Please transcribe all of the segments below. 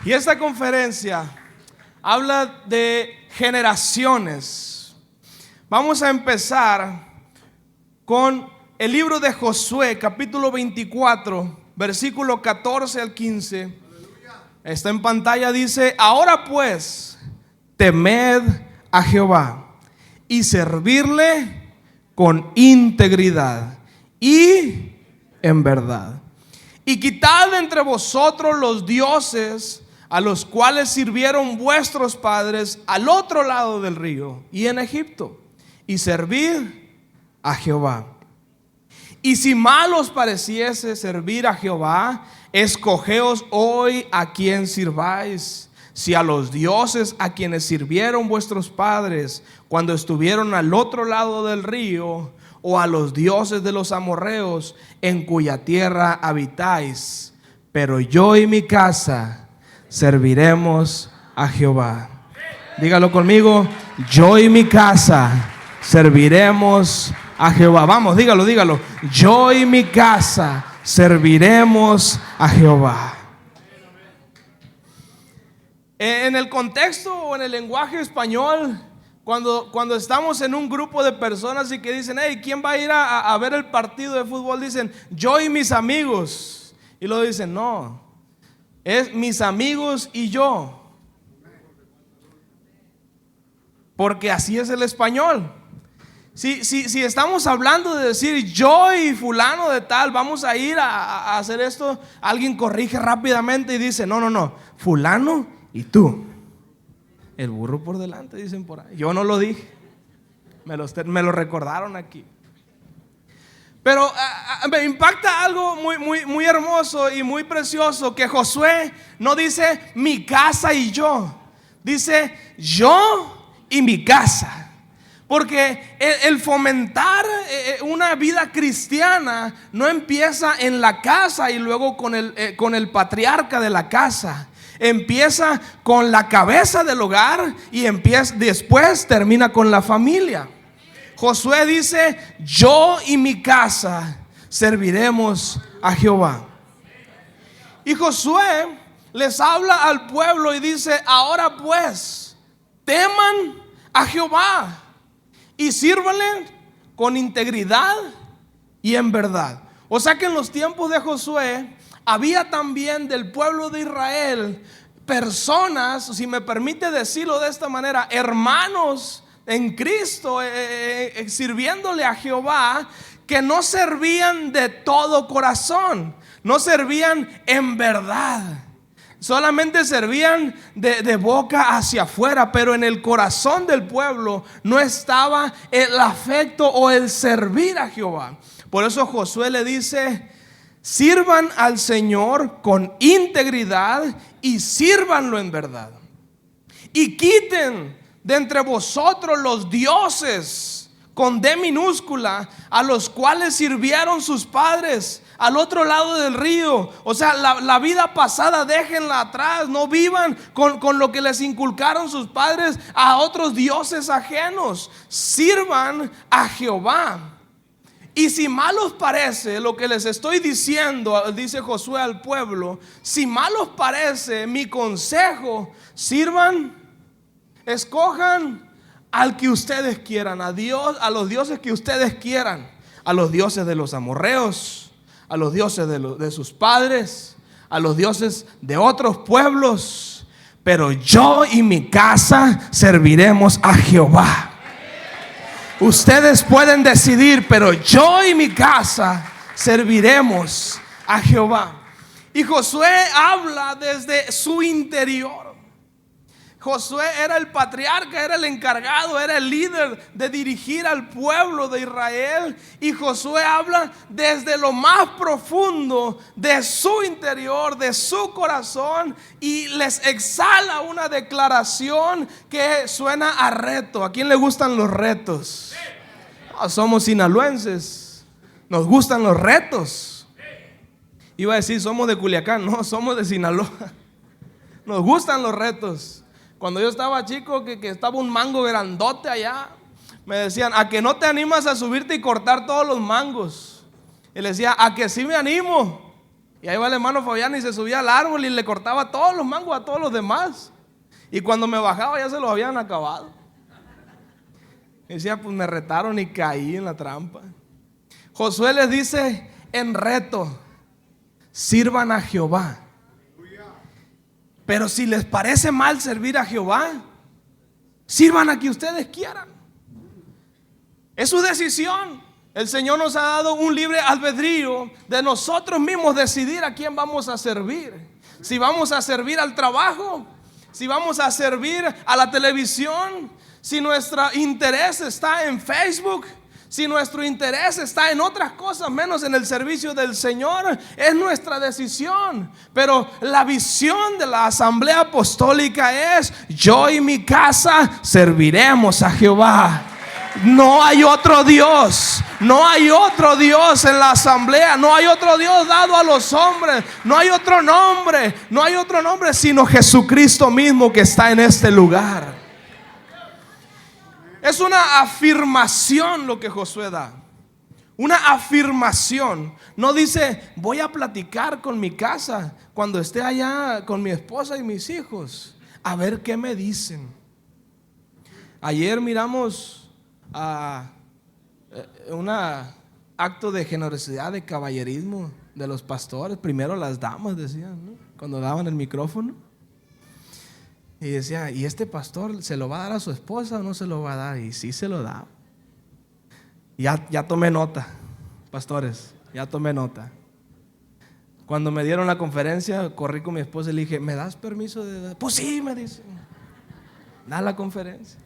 Y esta conferencia habla de generaciones. Vamos a empezar con el libro de Josué, capítulo 24, versículo 14 al 15. Está en pantalla, dice: ahora pues, temed a Jehová y servirle con integridad y en verdad. Y quitad de entre vosotros los dioses a los cuales sirvieron vuestros padres al otro lado del río y en Egipto, y servid a Jehová. Y si mal os pareciese servir a Jehová, escogeos hoy a quien sirváis, si a los dioses a quienes sirvieron vuestros padres cuando estuvieron al otro lado del río, o a los dioses de los amorreos en cuya tierra habitáis. Pero yo y mi casa serviremos a Jehová. Dígalo conmigo: yo y mi casa serviremos a Jehová. Vamos, dígalo. Yo y mi casa serviremos a Jehová. En el contexto o en el lenguaje español, cuando estamos en un grupo de personas y que dicen: hey, ¿quién va a ir a ver el partido de fútbol? Dicen: yo y mis amigos. Y luego dicen: no, es mis amigos y yo. Porque así es el español. Si estamos hablando de decir yo y fulano de tal, vamos a ir a hacer esto, alguien corrige rápidamente y dice: no, fulano y tú. El burro por delante, dicen por ahí. Yo no lo dije, me lo recordaron aquí. Pero me impacta algo muy hermoso y muy precioso, que Josué no dice mi casa y yo, dice yo y mi casa. Porque el fomentar una vida cristiana no empieza en la casa y luego con el patriarca de la casa. Empieza con la cabeza del hogar y después termina con la familia. Josué dice: yo y mi casa serviremos a Jehová. Y Josué les habla al pueblo y dice: ahora pues, teman a Jehová y sírvanle con integridad y en verdad. O sea que en los tiempos de Josué había también del pueblo de Israel personas, si me permite decirlo de esta manera, hermanos en Cristo, sirviéndole a Jehová, que no servían de todo corazón, no servían en verdad. Solamente servían de boca hacia afuera, pero en el corazón del pueblo no estaba el afecto o el servir a Jehová. Por eso Josué le dice: sirvan al Señor con integridad y sírvanlo en verdad. Y quiten de entre vosotros los dioses con D minúscula a los cuales sirvieron sus padres al otro lado del río. O sea, la vida pasada déjenla atrás. No vivan con lo que les inculcaron sus padres a otros dioses ajenos. Sirvan a Jehová. Y si mal os parece lo que les estoy diciendo, dice Josué al pueblo, si mal os parece mi consejo, sirvan, escojan al que ustedes quieran, a Dios, a los dioses que ustedes quieran, a los dioses de los amorreos, a los dioses de sus padres, a los dioses de otros pueblos, pero yo y mi casa serviremos a Jehová. Ustedes pueden decidir, pero yo y mi casa serviremos a Jehová. Y Josué habla desde su interior. Josué era el patriarca, era el encargado, era el líder de dirigir al pueblo de Israel. Y Josué habla desde lo más profundo de su interior, de su corazón, y les exhala una declaración que suena a reto. ¿A quién le gustan los retos? No, somos sinaloenses, nos gustan los retos. Iba a decir somos de Culiacán, no, somos de Sinaloa. Nos gustan los retos. Cuando yo estaba chico, que estaba un mango grandote allá, me decían: ¿a que no te animas a subirte y cortar todos los mangos? Y le decía: ¿a que sí me animo? Y ahí va el hermano Fabián y se subía al árbol y le cortaba todos los mangos a todos los demás. Y cuando me bajaba ya se los habían acabado. Y decía, pues me retaron y caí en la trampa. Josué les dice en reto: sirvan a Jehová. Pero si les parece mal servir a Jehová, sirvan a que ustedes quieran. Es su decisión. El Señor nos ha dado un libre albedrío de nosotros mismos decidir a quién vamos a servir. Si vamos a servir al trabajo, si vamos a servir a la televisión, si nuestro interés está en Facebook, si nuestro interés está en otras cosas menos en el servicio del Señor, es nuestra decisión. Pero la visión de la asamblea apostólica es: yo y mi casa serviremos a Jehová. No hay otro Dios, no hay otro Dios en la asamblea, no hay otro Dios dado a los hombres, no hay otro nombre sino Jesucristo mismo que está en este lugar. Es una afirmación lo que Josué da. Una afirmación. No dice: voy a platicar con mi casa cuando esté allá con mi esposa y mis hijos, a ver qué me dicen. Ayer miramos un acto de generosidad, de caballerismo de los pastores. Primero las damas decían, ¿no?, cuando daban el micrófono. Y decía: ¿y este pastor se lo va a dar a su esposa o no se lo va a dar? Y sí se lo da. Ya tomé nota, pastores, ya tomé nota. Cuando me dieron la conferencia, corrí con mi esposa y le dije: ¿me das permiso de dar? Pues sí, me dice, da la conferencia.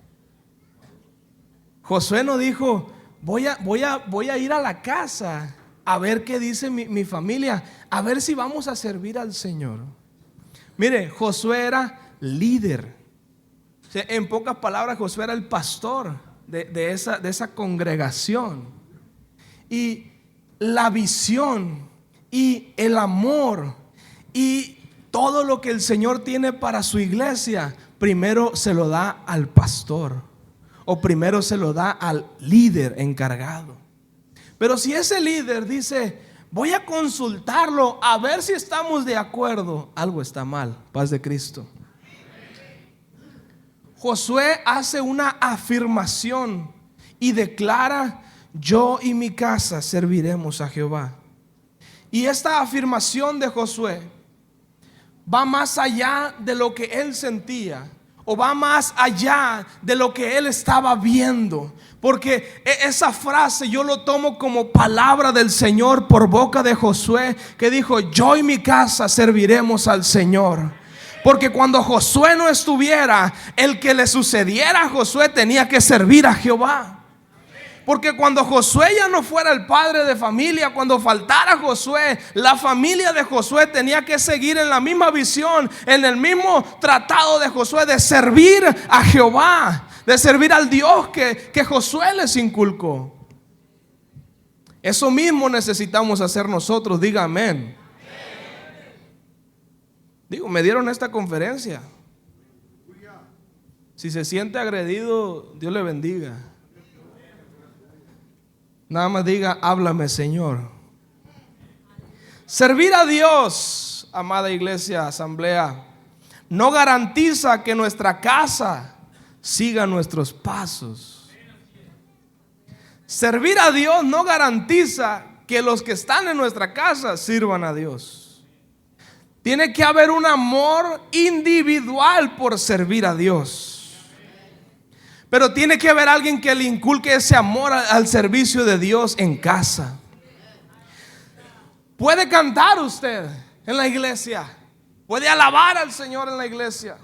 Josué no dijo: voy a ir a la casa a ver qué dice mi familia, a ver si vamos a servir al Señor. Mire, Josué era líder. O sea, en pocas palabras, Josué era el pastor de esa congregación. Y la visión y el amor y todo lo que el Señor tiene para su iglesia, primero se lo da al pastor, o primero se lo da al líder encargado. Pero si ese líder dice: voy a consultarlo a ver si estamos de acuerdo, algo está mal. Paz de Cristo. Josué hace una afirmación y declara: yo y mi casa serviremos a Jehová. Y esta afirmación de Josué va más allá de lo que él sentía, o va más allá de lo que él estaba viendo, porque esa frase yo lo tomo como palabra del Señor por boca de Josué, que dijo: yo y mi casa serviremos al Señor. Porque cuando Josué no estuviera, el que le sucediera a Josué tenía que servir a Jehová. Porque cuando Josué ya no fuera el padre de familia, cuando faltara Josué, la familia de Josué tenía que seguir en la misma visión, en el mismo tratado de Josué, de servir a Jehová, de servir al Dios que Josué les inculcó. Eso mismo necesitamos hacer nosotros. Diga amén. Digo, me dieron esta conferencia. Si se siente agredido, Dios le bendiga. Nada más diga: háblame, Señor. Servir a Dios, amada iglesia, asamblea, no garantiza que nuestra casa siga nuestros pasos. Servir a Dios no garantiza que los que están en nuestra casa sirvan a Dios. Tiene que haber un amor individual por servir a Dios. Pero tiene que haber alguien que le inculque ese amor al servicio de Dios en casa. Puede cantar usted en la iglesia, puede alabar al Señor en la iglesia,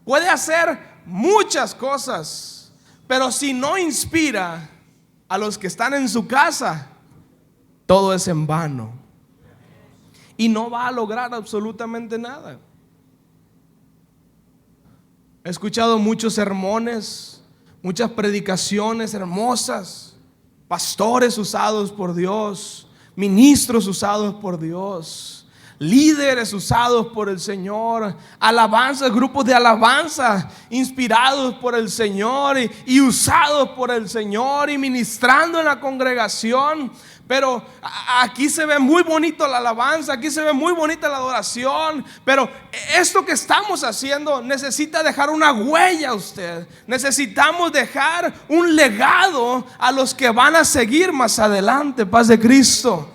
puede hacer muchas cosas, pero si no inspira a los que están en su casa, todo es en vano y no va a lograr absolutamente nada. He escuchado muchos sermones, muchas predicaciones hermosas, pastores usados por Dios, ministros usados por Dios, líderes usados por el Señor, alabanzas, grupos de alabanza inspirados por el Señor y usados por el Señor y ministrando en la congregación. Pero aquí se ve muy bonito la alabanza, aquí se ve muy bonita la adoración, pero esto que estamos haciendo necesita dejar una huella. Usted, necesitamos dejar un legado a los que van a seguir más adelante. Paz de Cristo.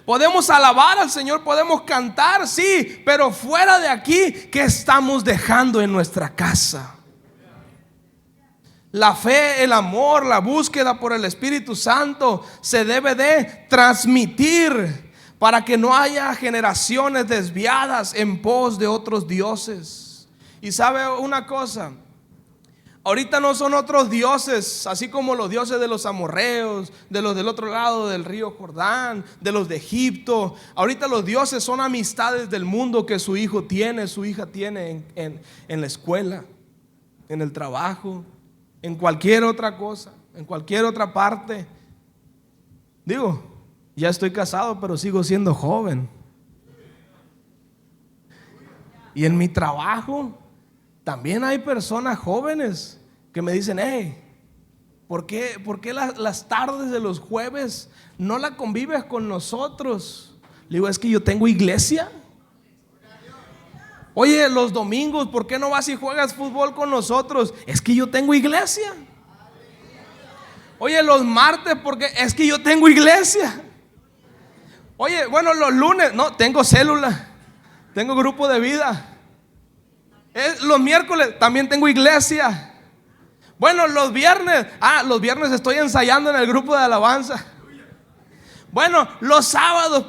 Podemos alabar al Señor, podemos cantar, sí, pero fuera de aquí, ¿qué estamos dejando en nuestra casa? La fe, el amor, la búsqueda por el Espíritu Santo se debe de transmitir para que no haya generaciones desviadas en pos de otros dioses. Y sabe una cosa, ahorita no son otros dioses, así como los dioses de los amorreos, de los del otro lado del río Jordán, de los de Egipto. Ahorita los dioses son amistades del mundo que su hijo tiene, su hija tiene en la escuela, en el trabajo, en cualquier otra cosa, en cualquier otra parte. Digo, ya estoy casado, pero sigo siendo joven. Y en mi trabajo también hay personas jóvenes que me dicen: hey, ¿por qué las tardes de los jueves no la convives con nosotros? Le digo: es que yo tengo iglesia. Oye, los domingos, ¿por qué no vas y juegas fútbol con nosotros? Es que yo tengo iglesia. Oye, los martes, porque es que yo tengo iglesia. Oye, bueno, los lunes, no, tengo célula, tengo grupo de vida. Los miércoles también tengo iglesia. Bueno, los viernes estoy ensayando en el grupo de alabanza. Bueno, los sábados,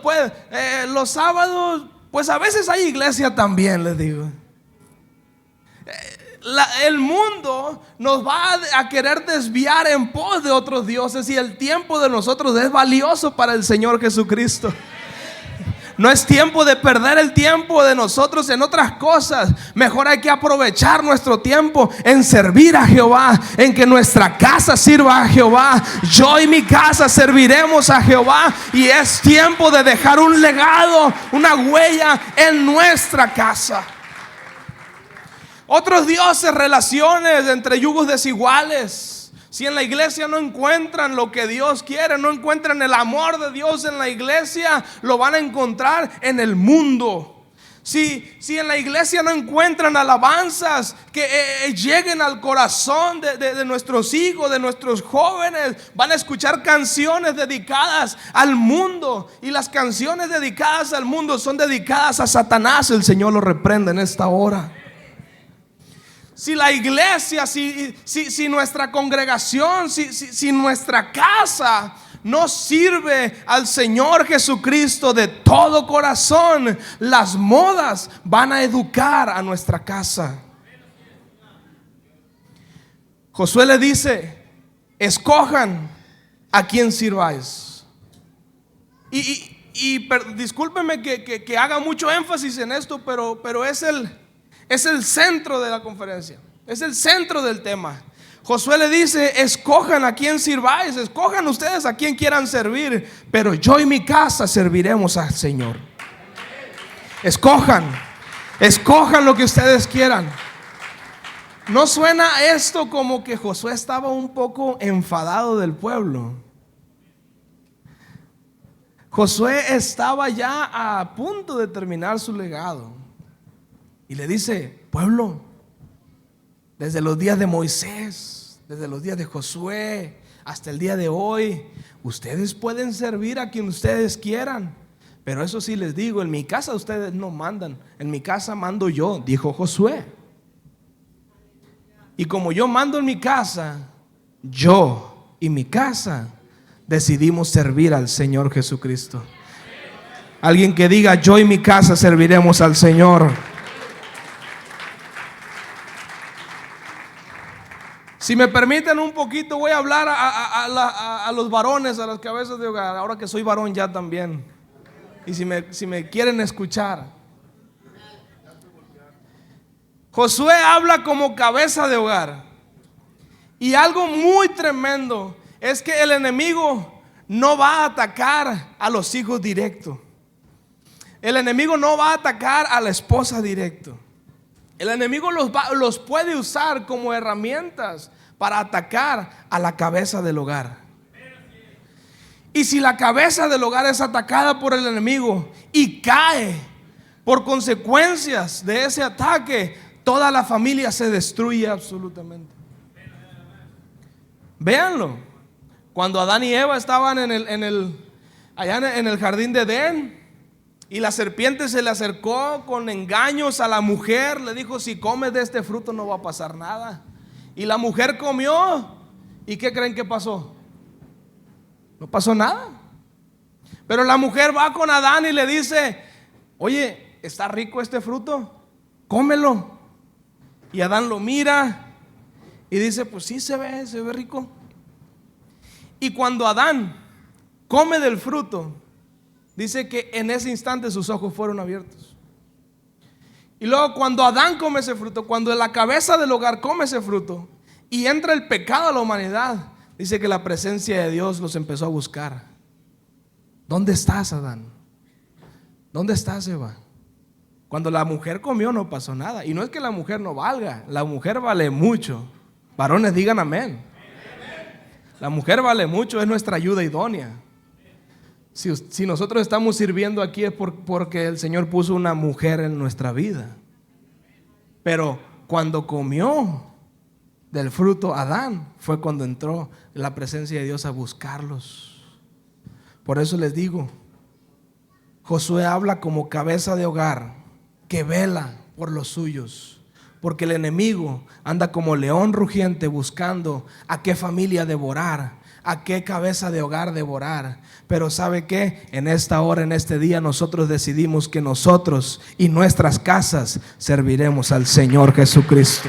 pues a veces hay iglesia también, les digo. El mundo nos va a querer desviar en pos de otros dioses, y el tiempo de nosotros es valioso para el Señor Jesucristo. No es tiempo de perder el tiempo de nosotros en otras cosas. Mejor hay que aprovechar nuestro tiempo en servir a Jehová, en que nuestra casa sirva a Jehová. Yo y mi casa serviremos a Jehová, y es tiempo de dejar un legado, una huella en nuestra casa. Otros dioses, relaciones entre yugos desiguales. Si en la iglesia no encuentran lo que Dios quiere, no encuentran el amor de Dios en la iglesia, lo van a encontrar en el mundo. Si en la iglesia no encuentran alabanzas que lleguen al corazón de nuestros hijos, de nuestros jóvenes, van a escuchar canciones dedicadas al mundo. Y las canciones dedicadas al mundo son dedicadas a Satanás. El Señor lo reprende en esta hora. Si la iglesia, si nuestra congregación, si nuestra casa no sirve al Señor Jesucristo de todo corazón, las modas van a educar a nuestra casa. Josué le dice: escojan a quien sirváis. Discúlpenme que haga mucho énfasis en esto, pero es el centro de la conferencia, es el centro del tema. Josué le dice: escojan a quien sirváis, escojan ustedes a quien quieran servir, pero yo y mi casa serviremos al Señor. Escojan lo que ustedes quieran. ¿No suena esto como que Josué estaba un poco enfadado del pueblo? Josué estaba ya a punto de terminar su legado. Y le dice: pueblo, desde los días de Moisés, desde los días de Josué hasta el día de hoy, ustedes pueden servir a quien ustedes quieran, pero eso sí les digo, en mi casa ustedes no mandan, en mi casa mando yo, dijo Josué. Y como yo mando en mi casa, yo y mi casa decidimos servir al Señor Jesucristo. Alguien que diga: yo y mi casa serviremos al Señor. Si me permiten un poquito, voy a hablar a los varones, a las cabezas de hogar, ahora que soy varón ya también. Y si me quieren escuchar. Josué habla como cabeza de hogar. Y algo muy tremendo es que el enemigo no va a atacar a los hijos directos. El enemigo no va a atacar a la esposa directo. El enemigo los puede usar como herramientas para atacar a la cabeza del hogar. Y si la cabeza del hogar es atacada por el enemigo y cae por consecuencias de ese ataque, toda la familia se destruye absolutamente. Véanlo. Cuando Adán y Eva estaban allá en el jardín de Edén, y la serpiente se le acercó con engaños a la mujer, le dijo: si comes de este fruto no va a pasar nada. Y la mujer comió, ¿y qué creen que pasó? No pasó nada. Pero la mujer va con Adán y le dice: oye, ¿está rico este fruto? Cómelo. Y Adán lo mira y dice: pues sí, se ve rico. Y cuando Adán come del fruto, dice que en ese instante sus ojos fueron abiertos. Y luego cuando Adán come ese fruto, cuando la cabeza del hogar come ese fruto y entra el pecado a la humanidad, dice que la presencia de Dios los empezó a buscar. ¿Dónde estás, Adán? ¿Dónde estás, Eva? Cuando la mujer comió no pasó nada. Y no es que la mujer no valga, la mujer vale mucho. Varones, digan amén. La mujer vale mucho, es nuestra ayuda idónea. Si nosotros estamos sirviendo aquí es porque el Señor puso una mujer en nuestra vida. Pero cuando comió del fruto Adán, fue cuando entró la presencia de Dios a buscarlos. Por eso les digo, Josué habla como cabeza de hogar que vela por los suyos, porque el enemigo anda como león rugiente buscando a qué familia devorar, a qué cabeza de hogar devorar. Pero ¿sabe qué? En esta hora, en este día, nosotros decidimos que nosotros y nuestras casas serviremos al Señor Jesucristo.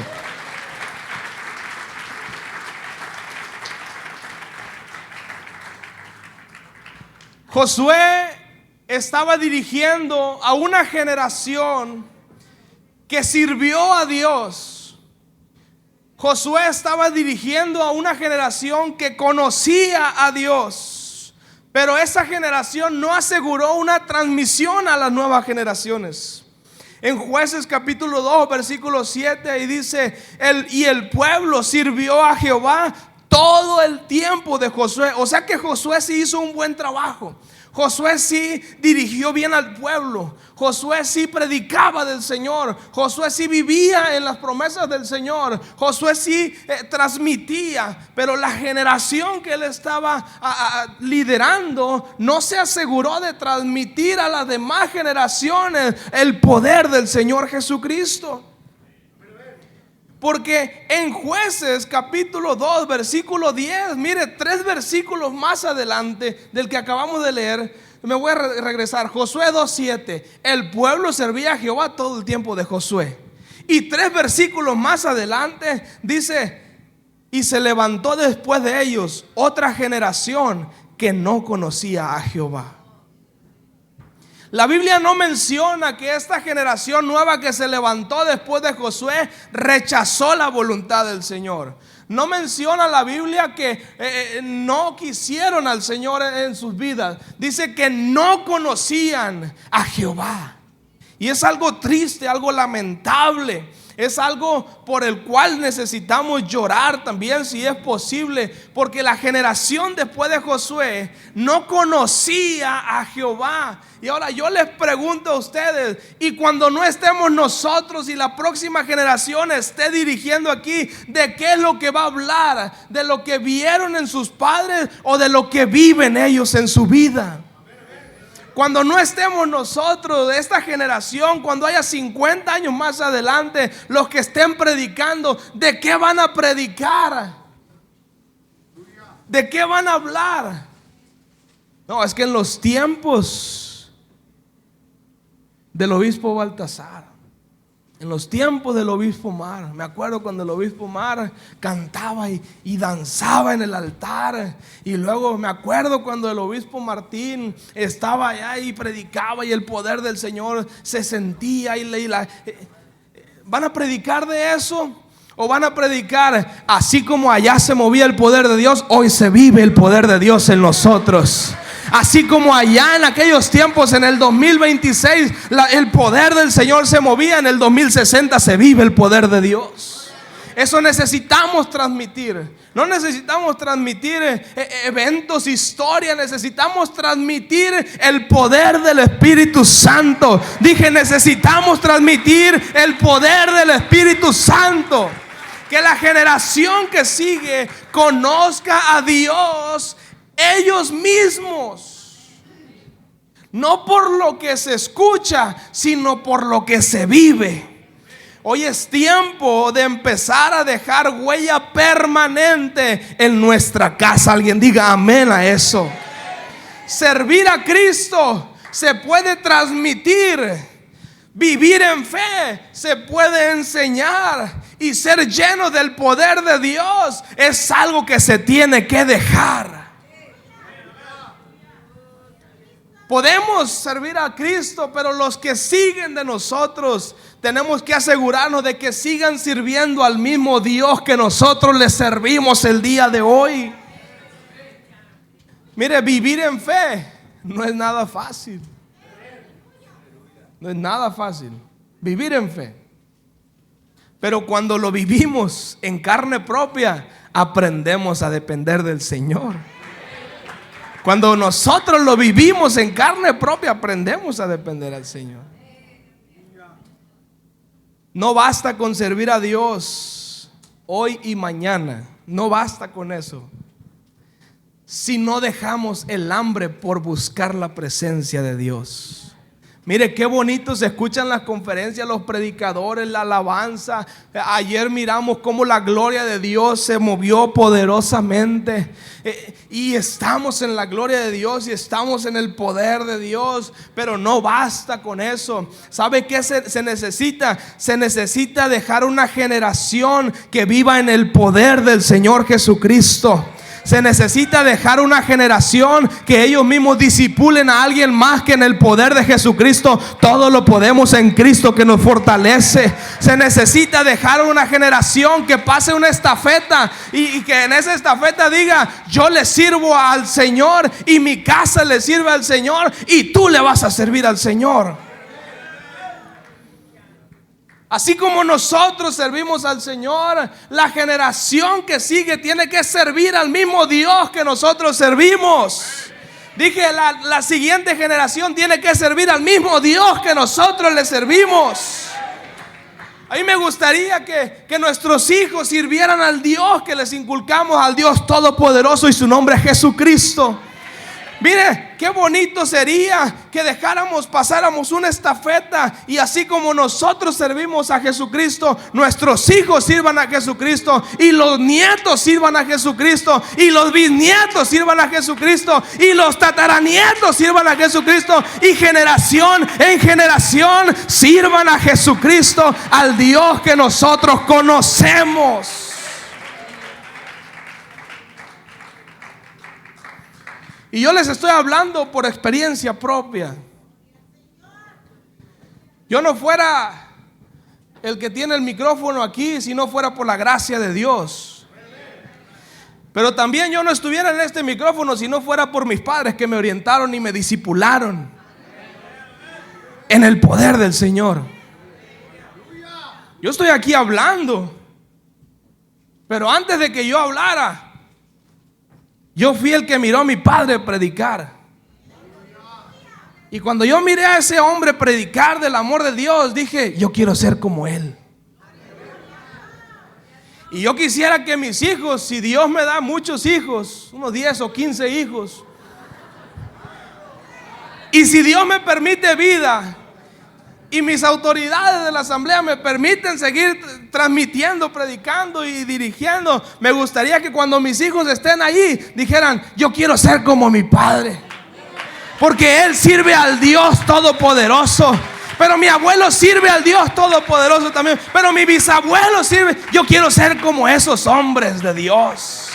Josué estaba dirigiendo a una generación que sirvió a Dios. Josué estaba dirigiendo a una generación que conocía a Dios, pero esa generación no aseguró una transmisión a las nuevas generaciones. En Jueces capítulo 2 versículo 7 ahí dice: y el pueblo sirvió a Jehová todo el tiempo de Josué. O sea que Josué sí hizo un buen trabajo. Josué sí dirigió bien al pueblo. Josué sí predicaba del Señor. Josué sí vivía en las promesas del Señor. Josué sí transmitía. Pero la generación que él estaba liderando no se aseguró de transmitir a las demás generaciones el poder del Señor Jesucristo. Porque en Jueces capítulo 2 versículo 10, mire, 3 versículos más adelante del que acabamos de leer, me voy a regresar. Josué 2:7, el pueblo servía a Jehová todo el tiempo de Josué. Y 3 versículos más adelante dice: y se levantó después de ellos otra generación que no conocía a Jehová. La Biblia no menciona que esta generación nueva que se levantó después de Josué rechazó la voluntad del Señor. No menciona la Biblia que no quisieron al Señor en sus vidas. Dice que no conocían a Jehová. Y es algo triste, algo lamentable. Es algo por el cual necesitamos llorar también, si es posible, porque la generación después de Josué no conocía a Jehová. Y ahora yo les pregunto a ustedes, y cuando no estemos nosotros y la próxima generación esté dirigiendo aquí, ¿de qué es lo que va a hablar? ¿De lo que vieron en sus padres o de lo que viven ellos en su vida? Cuando no estemos nosotros de esta generación, cuando haya 50 años más adelante, los que estén predicando, ¿de qué van a predicar? ¿De qué van a hablar? No, es que en los tiempos del obispo Baltasar, en los tiempos del obispo Mar, me acuerdo cuando el obispo Mar cantaba y danzaba en el altar. Y luego me acuerdo cuando el obispo Martín estaba allá y predicaba y el poder del Señor se sentía. ¿Van a predicar de eso? ¿O van a predicar así como allá se movía el poder de Dios? Hoy se vive el poder de Dios en nosotros. Así como allá en aquellos tiempos, en el 2026, el poder del Señor se movía, en el 2060 se vive el poder de Dios. Eso necesitamos transmitir. No necesitamos transmitir eventos, historia. Necesitamos transmitir el poder del Espíritu Santo. Dije, necesitamos transmitir el poder del Espíritu Santo. Que la generación que sigue conozca a Dios ellos mismos. No por lo que se escucha, sino por lo que se vive. Hoy es tiempo de empezar a dejar huella permanente en nuestra casa. Alguien diga amén a eso. Servir a Cristo se puede transmitir. Vivir en fe se puede enseñar. Y ser lleno del poder de Dios es algo que se tiene que dejar. Podemos servir a Cristo, pero los que siguen de nosotros tenemos que asegurarnos de que sigan sirviendo al mismo Dios que nosotros le servimos el día de hoy. Mire, vivir en fe no es nada fácil. No es nada fácil vivir en fe. Pero cuando lo vivimos en carne propia, aprendemos a depender del Señor. Cuando nosotros lo vivimos en carne propia, aprendemos a depender del Señor. No basta con servir a Dios hoy y mañana. No basta con eso. Si no dejamos el hambre por buscar la presencia de Dios. Mire qué bonito se escuchan las conferencias, los predicadores, la alabanza. Ayer miramos cómo la gloria de Dios se movió poderosamente. Y estamos en la gloria de Dios y estamos en el poder de Dios. Pero no basta con eso. ¿Sabe qué se necesita? Se necesita dejar una generación que viva en el poder del Señor Jesucristo. Se necesita dejar una generación que ellos mismos discipulen a alguien más, que en el poder de Jesucristo todo lo podemos en Cristo que nos fortalece. Se necesita dejar una generación que pase una estafeta y que en esa estafeta diga: yo le sirvo al Señor y mi casa le sirve al Señor y tú le vas a servir al Señor. Así como nosotros servimos al Señor, la generación que sigue tiene que servir al mismo Dios que nosotros servimos. Dije, la siguiente generación tiene que servir al mismo Dios que nosotros le servimos. A mí me gustaría que nuestros hijos sirvieran al Dios que les inculcamos, al Dios todopoderoso, y su nombre es Jesucristo. Mire, qué bonito sería que pasáramos una estafeta, y así como nosotros servimos a Jesucristo, nuestros hijos sirvan a Jesucristo, y los nietos sirvan a Jesucristo, y los bisnietos sirvan a Jesucristo, y los tataranietos sirvan a Jesucristo, y generación en generación sirvan a Jesucristo, al Dios que nosotros conocemos. Y yo les estoy hablando por experiencia propia. Yo no fuera el que tiene el micrófono aquí si no fuera por la gracia de Dios. Pero también yo no estuviera en este micrófono si no fuera por mis padres, que me orientaron y me discipularon en el poder del Señor. Yo estoy aquí hablando, pero antes de que yo hablara, yo fui el que miró a mi padre predicar. Y cuando yo miré a ese hombre predicar del amor de Dios, dije: yo quiero ser como él. Y yo quisiera que mis hijos, si Dios me da muchos hijos, unos 10 o 15 hijos, y si Dios me permite vida y mis autoridades de la asamblea me permiten seguir transmitiendo, predicando y dirigiendo, me gustaría que cuando mis hijos estén allí dijeran: yo quiero ser como mi padre, porque él sirve al Dios todopoderoso. Pero mi abuelo sirve al Dios todopoderoso también, pero mi bisabuelo sirve. Yo quiero ser como esos hombres de Dios.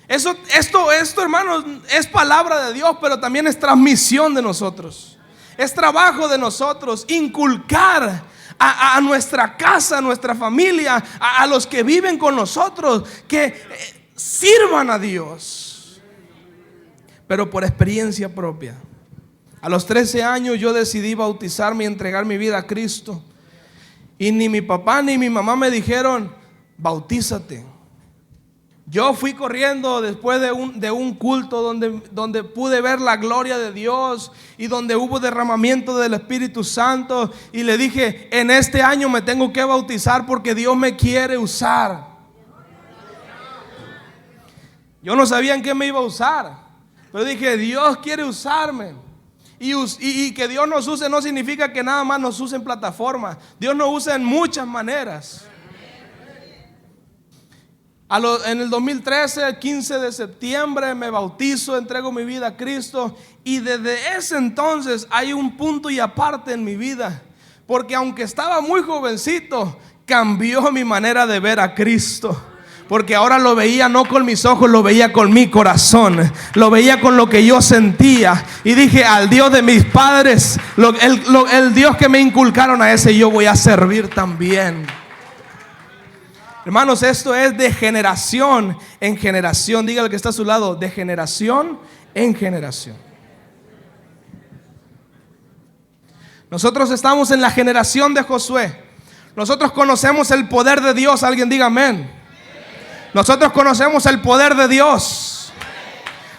Esto, hermanos, es palabra de Dios, pero también es transmisión de nosotros. Es trabajo de nosotros inculcar a nuestra casa, a nuestra familia, a los que viven con nosotros, que sirvan a Dios, pero por experiencia propia. A los 13 años yo decidí bautizarme y entregar mi vida a Cristo. Y ni mi papá ni mi mamá me dijeron, bautízate. Yo fui corriendo después de un culto donde pude ver la gloria de Dios y donde hubo derramamiento del Espíritu Santo. Y le dije, en este año me tengo que bautizar porque Dios me quiere usar. Yo no sabía en qué me iba a usar, pero dije, Dios quiere usarme. Y que Dios nos use no significa que nada más nos use en plataformas. Dios nos usa en muchas maneras. En el 2013, el 15 de septiembre, me bautizo, entrego mi vida a Cristo. Y desde ese entonces hay un punto y aparte en mi vida. Porque aunque estaba muy jovencito, cambió mi manera de ver a Cristo. Porque ahora lo veía no con mis ojos, lo veía con mi corazón. Lo veía con lo que yo sentía. Y dije, al Dios de mis padres, el Dios que me inculcaron a ese, yo voy a servir también. Hermanos, esto es de generación en generación. Dígale que está a su lado, de generación en generación. Nosotros estamos en la generación de Josué. Nosotros conocemos el poder de Dios. Alguien diga amén. Nosotros conocemos el poder de Dios.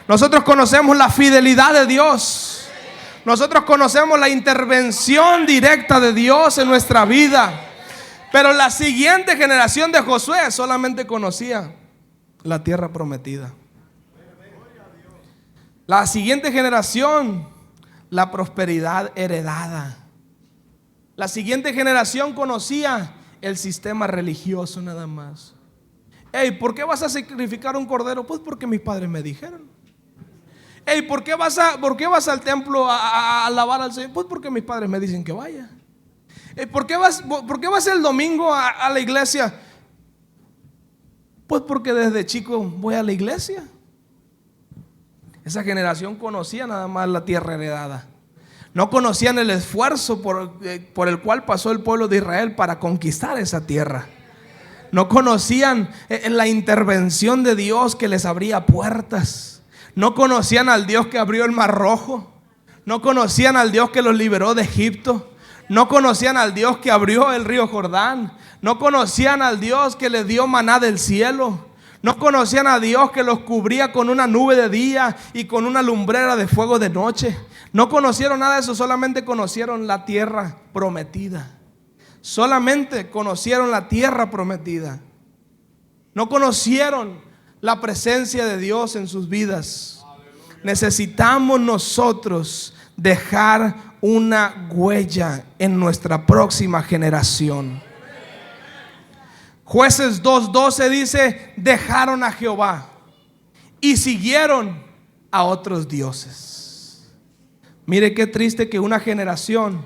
Nosotros conocemos la fidelidad de Dios. Nosotros conocemos la intervención directa de Dios en nuestra vida. Pero la siguiente generación de Josué solamente conocía la tierra prometida. La siguiente generación, la prosperidad heredada. La siguiente generación conocía el sistema religioso nada más. Hey, ¿por qué vas a sacrificar un cordero? Pues porque mis padres me dijeron. Hey, ¿por qué vas al templo a alabar al Señor? Pues porque mis padres me dicen que vaya. ¿Por qué vas el domingo a la iglesia? Pues porque desde chico voy a la iglesia. Esa generación conocía nada más la tierra heredada. No conocían el esfuerzo por el cual pasó el pueblo de Israel para conquistar esa tierra. No conocían la intervención de Dios que les abría puertas. No conocían al Dios que abrió el Mar Rojo. No conocían al Dios que los liberó de Egipto. No conocían al Dios que abrió el río Jordán. No conocían al Dios que les dio maná del cielo. No conocían a Dios que los cubría con una nube de día y con una lumbrera de fuego de noche. No conocieron nada de eso, solamente conocieron la tierra prometida. Solamente conocieron la tierra prometida. No conocieron la presencia de Dios en sus vidas. Necesitamos nosotros dejar una huella en nuestra próxima generación. Jueces 2:12 dice, dejaron a Jehová y siguieron a otros dioses. Mire qué triste que una generación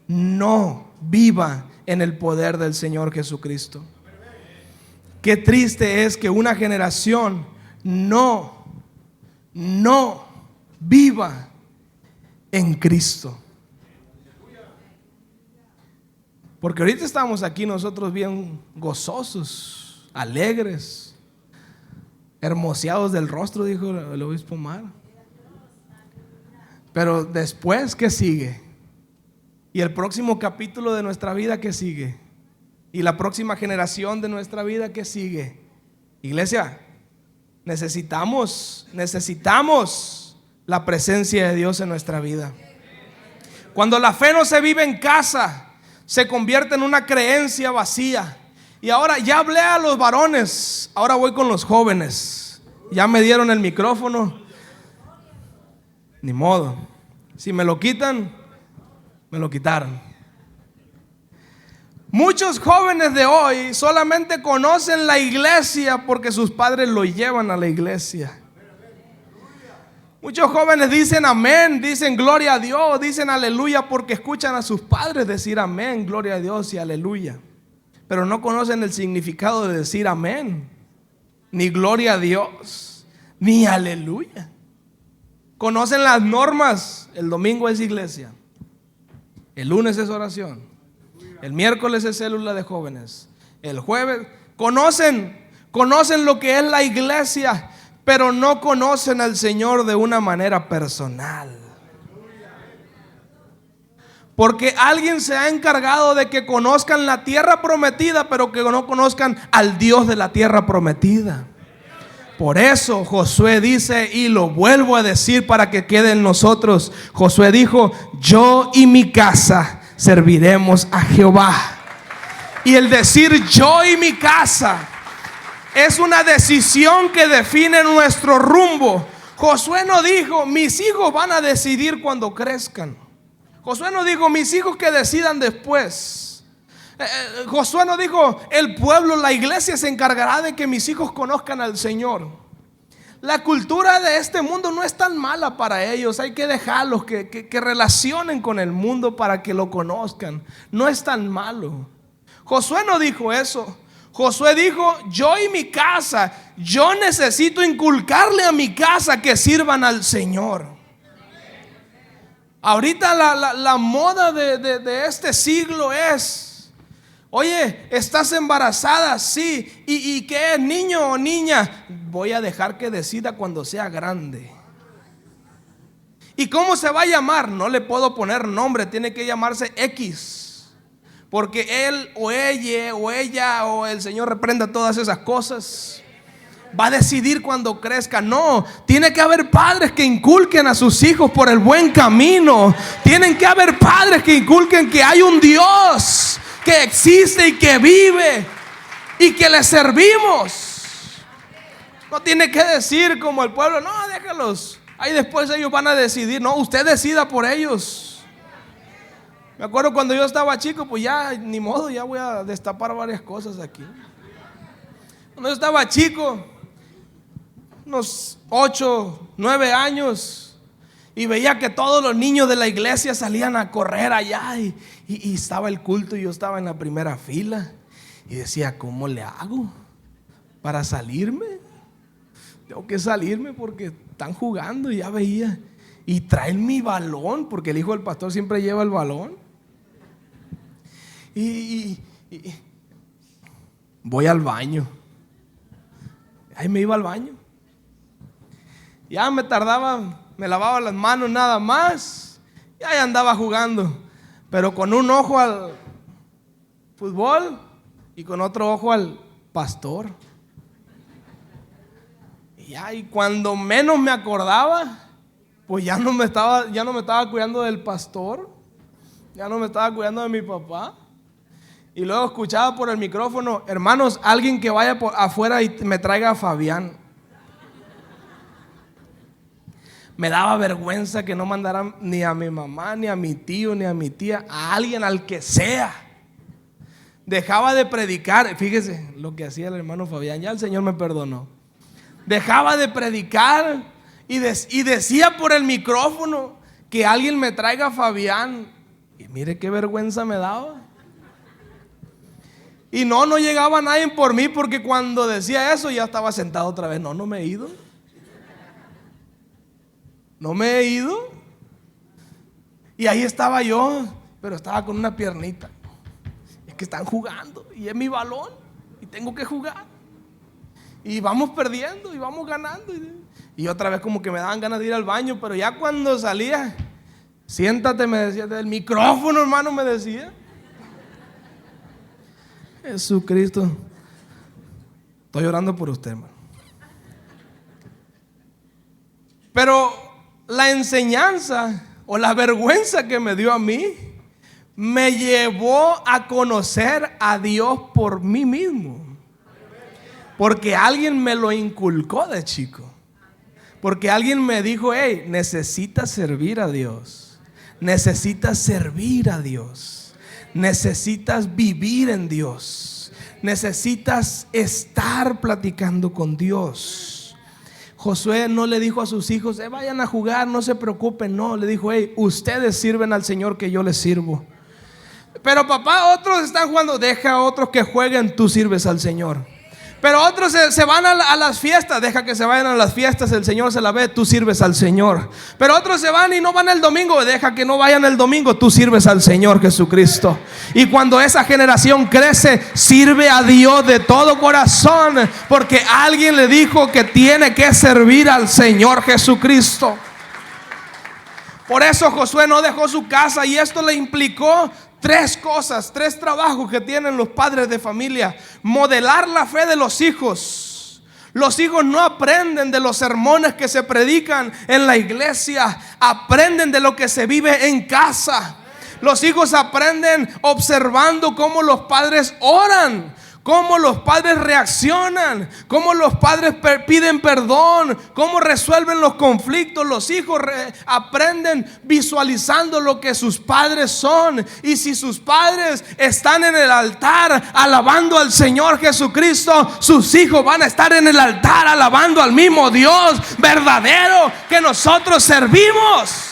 no viva en el poder del Señor Jesucristo. Qué triste es que una generación no viva en Cristo. Porque ahorita estamos aquí nosotros bien gozosos, alegres, hermoseados del rostro, dijo el obispo Mar. Pero después, ¿qué sigue? Y el próximo capítulo de nuestra vida, ¿qué sigue? Y la próxima generación de nuestra vida, ¿qué sigue? Iglesia, necesitamos la presencia de Dios en nuestra vida. Cuando la fe no se vive en casa, se convierte en una creencia vacía. Y ahora ya hablé a los varones, ahora voy con los jóvenes. Ya me dieron el micrófono. Ni modo. Si me lo quitan, me lo quitaron. Muchos jóvenes de hoy solamente conocen la iglesia porque sus padres lo llevan a la iglesia. Muchos jóvenes dicen amén, dicen gloria a Dios, dicen aleluya porque escuchan a sus padres decir amén, gloria a Dios y aleluya. Pero no conocen el significado de decir amén, ni gloria a Dios, ni aleluya. Conocen las normas. El domingo es iglesia, el lunes es oración, el miércoles es célula de jóvenes, el jueves. Conocen conocen lo que es la iglesia, pero no conocen al Señor de una manera personal. Porque alguien se ha encargado de que conozcan la tierra prometida, pero que no conozcan al Dios de la tierra prometida. Por eso Josué dice, y lo vuelvo a decir para que quede en nosotros, Josué dijo: yo y mi casa serviremos a Jehová. Y el decir yo y mi casa es una decisión que define nuestro rumbo. Josué no dijo, mis hijos van a decidir cuando crezcan. Josué no dijo, mis hijos que decidan después. Josué no dijo, el pueblo, la iglesia se encargará de que mis hijos conozcan al Señor. La cultura de este mundo no es tan mala para ellos. Hay que dejarlos que relacionen con el mundo para que lo conozcan. No es tan malo. Josué no dijo eso. Josué dijo, yo y mi casa, yo necesito inculcarle a mi casa que sirvan al Señor. Ahorita la moda de este siglo es, oye, ¿estás embarazada? Sí. ¿Y qué es, niño o niña? Voy a dejar que decida cuando sea grande. ¿Y cómo se va a llamar? No le puedo poner nombre, tiene que llamarse X. Porque él o ella o el Señor reprenda todas esas cosas. Va a decidir cuando crezca. No, tiene que haber padres que inculquen a sus hijos por el buen camino. Tienen que haber padres que inculquen que hay un Dios que existe y que vive y que le servimos. No tiene que decir como el pueblo, no, déjalos, ahí después ellos van a decidir. No, usted decida por ellos. Me acuerdo cuando yo estaba chico, pues ya ni modo, ya voy a destapar varias cosas aquí. Cuando yo estaba chico, unos 8, 9 años, y veía que todos los niños de la iglesia salían a correr allá y estaba el culto y yo estaba en la primera fila y decía, ¿cómo le hago para salirme? Tengo que salirme porque están jugando. Y ya veía, y traen mi balón, porque el hijo del pastor siempre lleva el balón, y voy al baño. Ahí me iba al baño. Ya me tardaba, me lavaba las manos nada más, y ahí andaba jugando, pero con un ojo al fútbol y con otro ojo al pastor. Y cuando menos me acordaba, pues ya no me estaba cuidando del pastor, ya no me estaba cuidando de mi papá. Y luego escuchaba por el micrófono, hermanos, alguien que vaya por afuera y me traiga a Fabián. Me daba vergüenza que no mandaran ni a mi mamá, ni a mi tío, ni a mi tía, a alguien, al que sea. Dejaba de predicar. Fíjese lo que hacía el hermano Fabián. Ya el Señor me perdonó. Dejaba de predicar y decía por el micrófono que alguien me traiga a Fabián. Y mire qué vergüenza me daba. Y no llegaba nadie por mí, porque cuando decía eso ya estaba sentado otra vez. No me he ido. No me he ido. Y ahí estaba yo, pero estaba con una piernita. Es que están jugando y es mi balón y tengo que jugar. Y vamos perdiendo y vamos ganando. Y otra vez como que me daban ganas de ir al baño, pero ya cuando salía, siéntate, me decía, del micrófono, hermano, me decía. Jesucristo, estoy orando por usted, hermano. Pero la enseñanza o la vergüenza que me dio a mí me llevó a conocer a Dios por mí mismo, porque alguien me lo inculcó de chico, porque alguien me dijo, hey, necesitas servir a Dios, necesitas servir a Dios, necesitas vivir en Dios, necesitas estar platicando con Dios. Josué no le dijo a sus hijos, vayan a jugar, no se preocupen. No, le dijo, hey, ustedes sirven al Señor que yo les sirvo. Pero papá, otros están jugando. Deja a otros que jueguen, tú sirves al Señor. Pero otros se van a las fiestas. Deja que se vayan a las fiestas, el Señor se la ve, tú sirves al Señor. Pero otros se van y no van el domingo. Deja que no vayan el domingo, tú sirves al Señor Jesucristo. Y cuando esa generación crece, sirve a Dios de todo corazón, porque alguien le dijo que tiene que servir al Señor Jesucristo. Por eso Josué no dejó su casa, y esto le implicó tres cosas, tres trabajos que tienen los padres de familia. Modelar la fe de los hijos. Los hijos no aprenden de los sermones que se predican en la iglesia, aprenden de lo que se vive en casa. Los hijos aprenden observando cómo los padres oran, cómo los padres reaccionan, cómo los padres piden perdón, cómo resuelven los conflictos. Los hijos aprenden visualizando lo que sus padres son. Y si sus padres están en el altar alabando al Señor Jesucristo, sus hijos van a estar en el altar alabando al mismo Dios verdadero que nosotros servimos.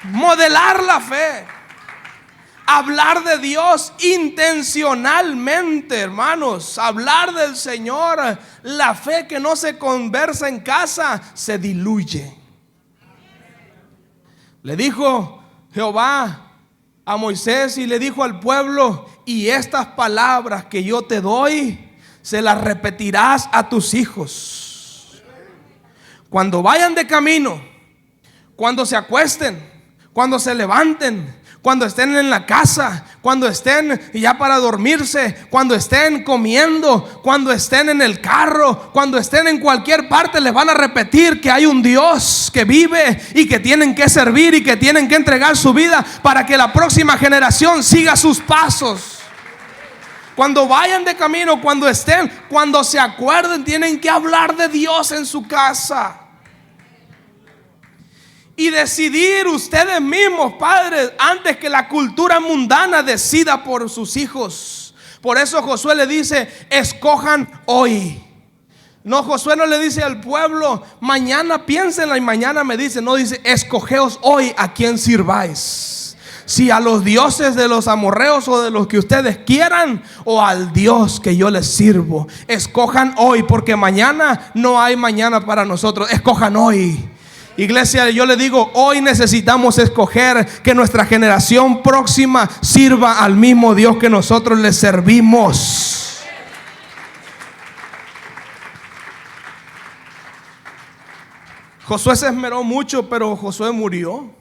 Modelar la fe. Hablar de Dios intencionalmente, hermanos. Hablar del Señor. La fe que no se conversa en casa se diluye. Le dijo Jehová a Moisés y le dijo al pueblo: y estas palabras que yo te doy, se las repetirás a tus hijos. Cuando vayan de camino, cuando se acuesten, cuando se levanten, cuando estén en la casa, cuando estén ya para dormirse, cuando estén comiendo, cuando estén en el carro, cuando estén en cualquier parte, les van a repetir que hay un Dios que vive y que tienen que servir y que tienen que entregar su vida para que la próxima generación siga sus pasos. Cuando vayan de camino, cuando estén, cuando se acuerden, tienen que hablar de Dios en su casa. Y decidir ustedes mismos, padres, antes que la cultura mundana decida por sus hijos. Por eso Josué le dice: escojan hoy. No, Josué no le dice al pueblo: mañana piénsenla y mañana me dicen. No, dice: escogeos hoy a quién sirváis. Si a los dioses de los amorreos o de los que ustedes quieran, o al Dios que yo les sirvo. Escojan hoy, porque mañana no hay mañana para nosotros. Escojan hoy. Iglesia, yo le digo, hoy necesitamos escoger que nuestra generación próxima sirva al mismo Dios que nosotros le servimos. Josué se esmeró mucho, pero Josué murió.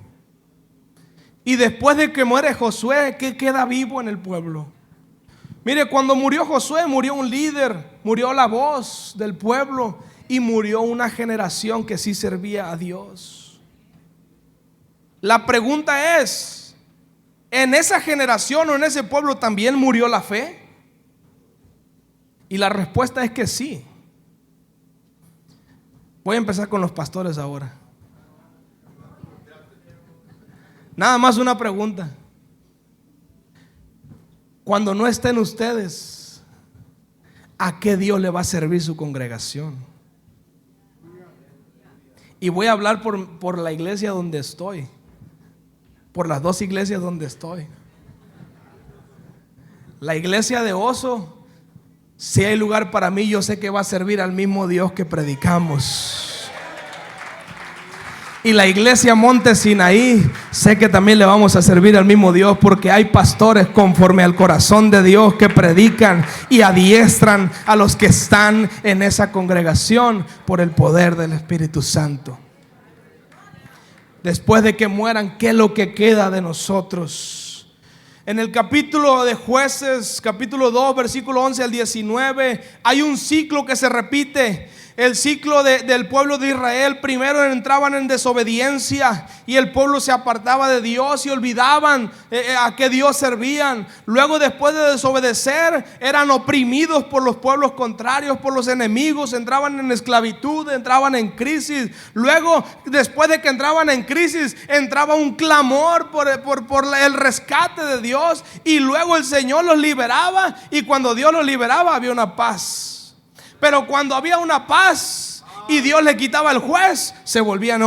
Y después de que muere Josué, ¿qué queda vivo en el pueblo? Mire, cuando murió Josué, murió un líder, murió la voz del pueblo. Y murió una generación que sí servía a Dios. La pregunta es: ¿en esa generación o en ese pueblo también murió la fe? Y la respuesta es que sí. Voy a empezar con los pastores ahora. Nada más una pregunta. Cuando no estén ustedes, ¿a qué Dios le va a servir su congregación? Y voy a hablar por la iglesia donde estoy, por las dos iglesias donde estoy. La iglesia de Oso, si hay lugar para mí, yo sé que va a servir al mismo Dios que predicamos. Y la iglesia Monte Sinaí, sé que también le vamos a servir al mismo Dios, porque hay pastores conforme al corazón de Dios que predican y adiestran a los que están en esa congregación por el poder del Espíritu Santo. Después de que mueran, ¿qué es lo que queda de nosotros? En el capítulo de Jueces, capítulo 2, versículo 11 al 19, hay un ciclo que se repite. El ciclo del pueblo de Israel. Primero entraban en desobediencia y el pueblo se apartaba de Dios y olvidaban a qué Dios servían. Luego, después de desobedecer, eran oprimidos por los pueblos contrarios, por los enemigos. Entraban en esclavitud, entraban en crisis. Luego, después de que entraban en crisis, entraba un clamor por el rescate de Dios. Y luego el Señor los liberaba, y cuando Dios los liberaba había una paz. Pero cuando había una paz y Dios le quitaba el juez, se volvían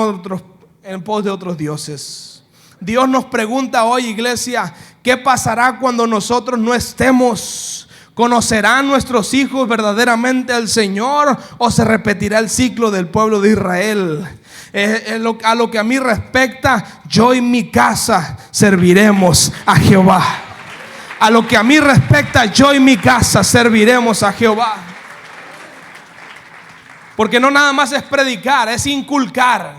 en pos de otros dioses. Dios nos pregunta hoy, iglesia, ¿qué pasará cuando nosotros no estemos? ¿Conocerán nuestros hijos verdaderamente al Señor o se repetirá el ciclo del pueblo de Israel? A lo que a mí respecta, yo y mi casa serviremos a Jehová. A lo que a mí respecta, yo y mi casa serviremos a Jehová. Porque no nada más es predicar, es inculcar.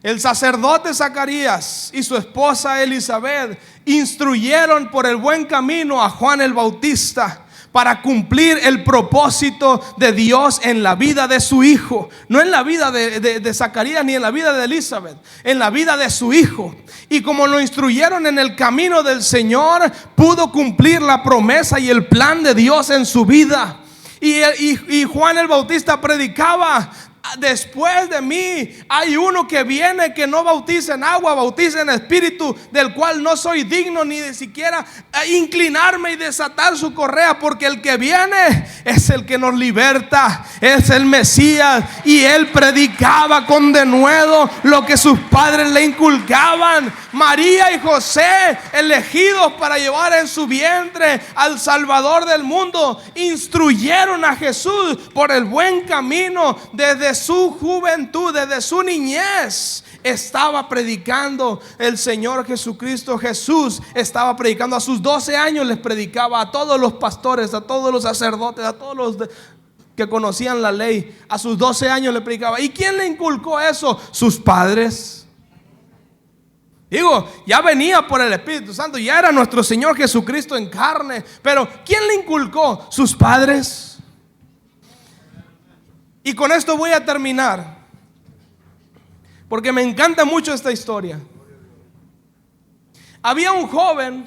El sacerdote Zacarías y su esposa Elizabeth instruyeron por el buen camino a Juan el Bautista para cumplir el propósito de Dios en la vida de su hijo. No en la vida de Zacarías ni en la vida de Elizabeth, en la vida de su hijo. Y como lo instruyeron en el camino del Señor, pudo cumplir la promesa y el plan de Dios en su vida. Y Juan el Bautista predicaba: después de mí hay uno que viene, que no bautiza en agua, bautiza en espíritu, del cual no soy digno ni de siquiera inclinarme y desatar su correa, porque el que viene es el que nos liberta, es el Mesías. Y él predicaba con denuedo lo que sus padres le inculcaban. María y José, elegidos para llevar en su vientre al Salvador del mundo, instruyeron a Jesús por el buen camino. Desde su juventud, desde su niñez, estaba predicando el Señor Jesucristo. Jesús estaba predicando. A sus 12 años les predicaba a todos los pastores, a todos los sacerdotes, a todos los que conocían la ley. A sus 12 años le predicaba. ¿Y quién le inculcó eso? Sus padres. Digo, ya venía por el Espíritu Santo, ya era nuestro Señor Jesucristo en carne. Pero ¿quién le inculcó? Sus padres. Y con esto voy a terminar, porque me encanta mucho esta historia. Había un joven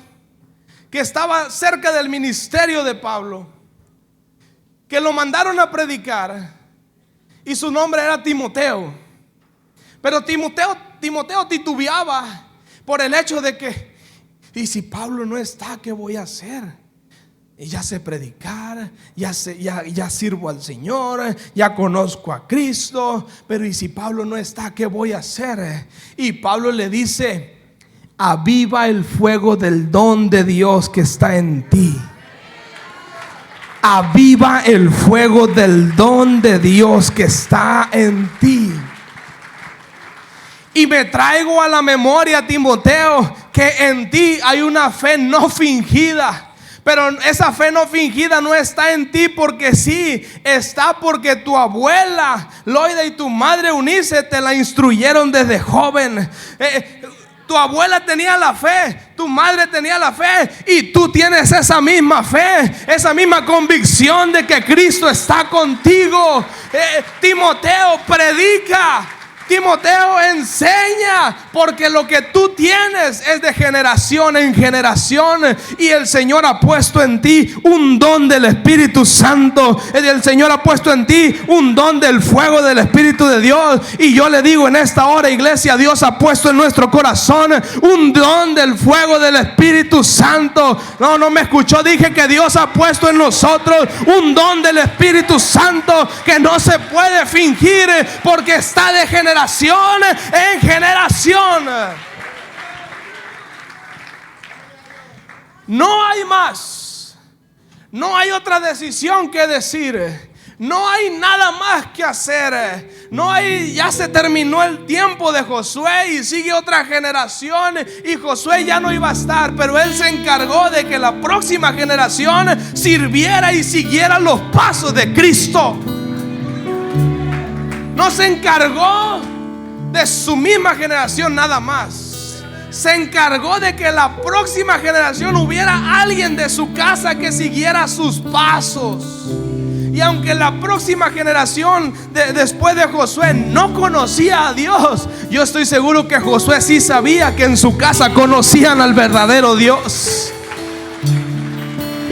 que estaba cerca del ministerio de Pablo, que lo mandaron a predicar, y su nombre era Timoteo. Pero Timoteo titubeaba por el hecho de que: ¿y si Pablo no está, qué voy a hacer? Ya sé predicar, ya sirvo al Señor, ya conozco a Cristo, pero ¿y si Pablo no está, qué voy a hacer? Y Pablo le dice: aviva el fuego del don de Dios que está en ti. Aviva el fuego del don de Dios que está en ti. Y me traigo a la memoria, Timoteo, que en ti hay una fe no fingida. Pero esa fe no fingida no está en ti porque sí, está porque tu abuela Loida y tu madre Eunice te la instruyeron desde joven. Tu abuela tenía la fe, tu madre tenía la fe, y tú tienes esa misma fe, esa misma convicción de que Cristo está contigo. Timoteo, predica. Timoteo, enseña, porque lo que tú tienes es de generación en generación, y el Señor ha puesto en ti un don del Espíritu Santo. El Señor ha puesto en ti un don del fuego del Espíritu de Dios. Y yo le digo en esta hora, iglesia, Dios ha puesto en nuestro corazón un don del fuego del Espíritu Santo. No me escuchó, dije que Dios ha puesto en nosotros un don del Espíritu Santo que no se puede fingir, porque está de generación en generación. No hay más, no hay otra decisión que decir, no hay nada más que hacer. Ya se terminó el tiempo de Josué y sigue otra generación, y Josué ya no iba a estar, pero él se encargó de que la próxima generación sirviera y siguiera los pasos de Cristo. No se encargó de su misma generación nada más. Se encargó de que la próxima generación hubiera alguien de su casa que siguiera sus pasos. Y aunque la próxima generación después de Josué no conocía a Dios, yo estoy seguro que Josué sí sabía que en su casa conocían al verdadero Dios.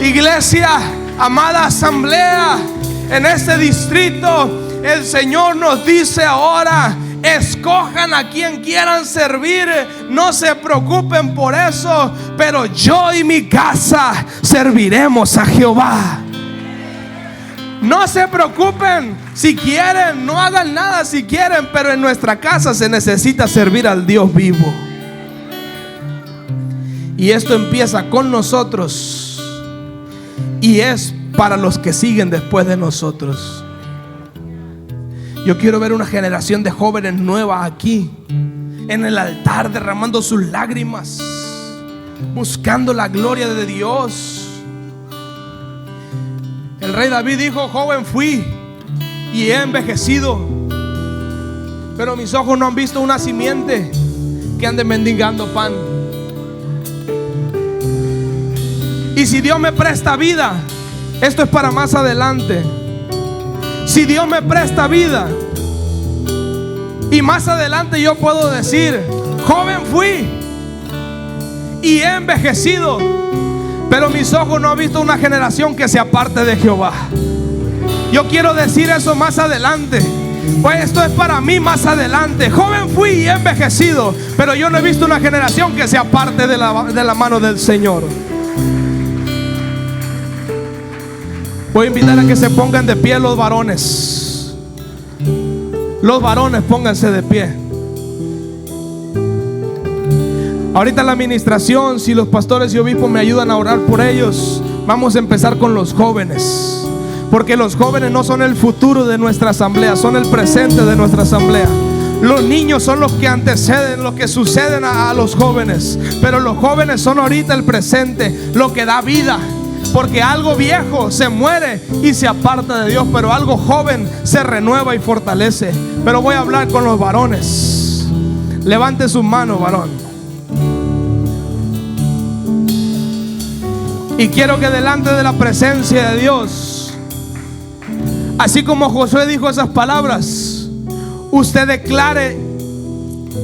Iglesia, amada asamblea, en este distrito el Señor nos dice ahora: escojan a quien quieran servir, no se preocupen por eso, pero yo y mi casa serviremos a Jehová. No se preocupen si quieren, no hagan nada si quieren, pero en nuestra casa se necesita servir al Dios vivo. Y esto empieza con nosotros, y es para los que siguen después de nosotros. Yo quiero ver una generación de jóvenes nueva aquí en el altar, derramando sus lágrimas, buscando la gloria de Dios. El rey David dijo: joven fui y he envejecido, pero mis ojos no han visto una simiente que ande mendigando pan. Y si Dios me presta vida, esto es para más adelante. Si Dios me presta vida, y más adelante yo puedo decir: joven fui y he envejecido, pero mis ojos no han visto una generación que se aparte de Jehová. Yo quiero decir eso más adelante. Pues esto es para mí más adelante. Joven fui y he envejecido, pero yo no he visto una generación que se aparte de la mano del Señor. Voy a invitar a que se pongan de pie los varones. Los varones, pónganse de pie. Ahorita en la administración, si los pastores y obispos me ayudan a orar por ellos, vamos a empezar con los jóvenes, porque los jóvenes no son el futuro de nuestra asamblea, son el presente de nuestra asamblea. Los niños son los que anteceden, los que suceden a los jóvenes, pero los jóvenes son ahorita el presente, lo que da vida. Porque algo viejo se muere y se aparta de Dios, pero algo joven se renueva y fortalece. Pero voy a hablar con los varones. Levante sus manos, varón. Y quiero que delante de la presencia de Dios, así como Josué dijo esas palabras, usted declare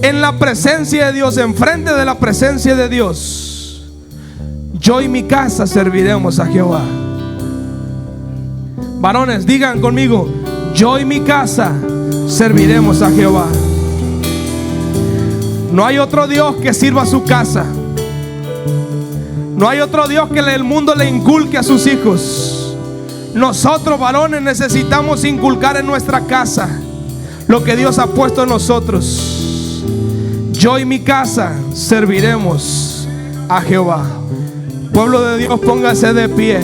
en la presencia de Dios, enfrente de la presencia de Dios: yo y mi casa serviremos a Jehová. Varones, digan conmigo: yo y mi casa serviremos a Jehová. No hay otro Dios que sirva a su casa. No hay otro Dios que el mundo le inculque a sus hijos. Nosotros, varones, necesitamos inculcar en nuestra casa lo que Dios ha puesto en nosotros. Yo y mi casa serviremos a Jehová. Pueblo de Dios, póngase de pie.